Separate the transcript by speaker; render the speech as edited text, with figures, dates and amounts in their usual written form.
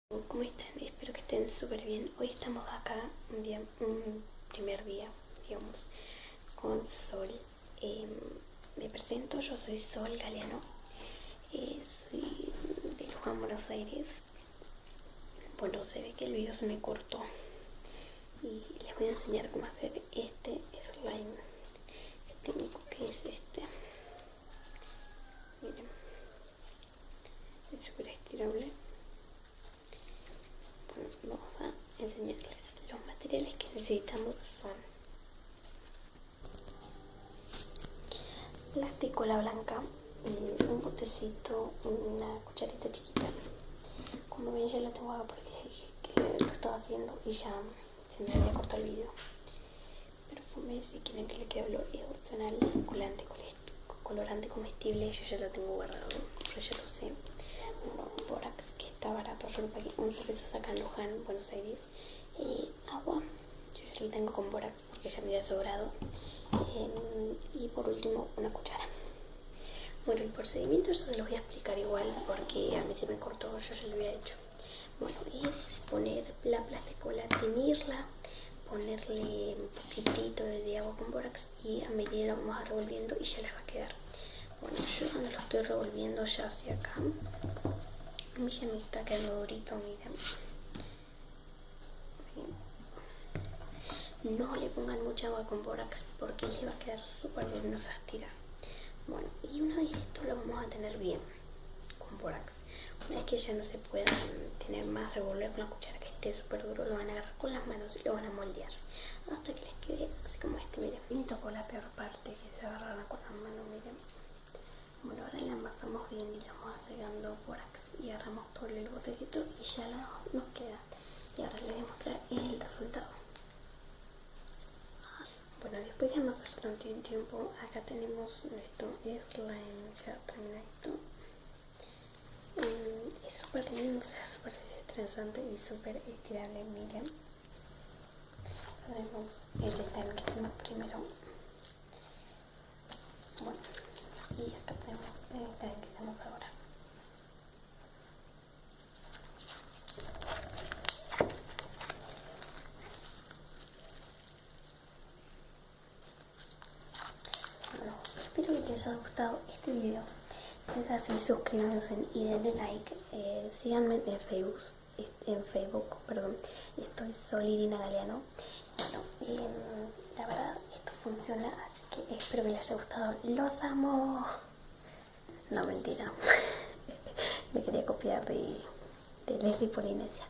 Speaker 1: ¿Cómo están? Espero que estén súper bien. Hoy estamos acá, un primer día, digamos, con Sol. Me presento, yo soy Sol Galeano, soy de Luján, Buenos Aires. Bueno, se ve que el video se me cortó y les voy a enseñar cómo hacer este slime técnico que es este. Miren, es súper estirable. Vamos a enseñarles. Los materiales que necesitamos son plasticola blanca, un botecito, una cucharita chiquita. Como ven, ya lo tengo acá porque les dije que lo estaba haciendo y ya se me había cortado el video. Perfume, si quieren que le quede olor, es opcional. Colorante comestible, yo ya lo tengo guardado, yo ya lo sé. Bueno, borax, que está barato, yo lo pagué 11 pesos acá en Luján, Buenos Aires. Agua, yo ya lo tengo con borax porque ya me había sobrado. Y por último, una cuchara. Bueno, el procedimiento yo se los voy a explicar igual porque a mí se me cortó, yo ya lo había hecho. Bueno, es poner la plasticola, teñirla, ponerle un poquitito de agua con borax y a medida lo vamos a revolviendo y ya les va a quedar. Bueno, yo cuando lo estoy revolviendo ya hacia acá, a mí ya me está quedando durito, miren. No le pongan mucha agua con borax porque les va a quedar súper duro y no se va a estirar. Bueno, y una vez esto lo vamos a tener bien con borax. Una vez que ya no se pueda tener más, revolver con la cuchara que esté súper duro, lo van a agarrar con las manos y lo van a moldear hasta que les quede así como este, miren. Y tocó la peor parte, que se agarraron con las manos, miren. Bueno, ahora le amasamos bien y le vamos agregando borax y agarramos todo el botecito y ya nos queda. Y ahora les voy a mostrar el resultado. Bueno, después de amasar tanto tiempo, acá tenemos nuestro slime, ya termina esto. Es súper lindo, o sea, súper estresante y súper estirable, miren. Tenemos el slime que hicimos primero. Bueno, y acá tenemos el slime que hacemos ahora. Bueno, espero que les haya gustado este video. Si es así, suscríbanse y denle like. Síganme en Facebook, perdón. Estoy Sol Irina Galeano. Bueno, la verdad, esto funciona, así que espero que les haya gustado. ¡Los amo! No, mentira. Me quería copiar de Leslie Polinesia.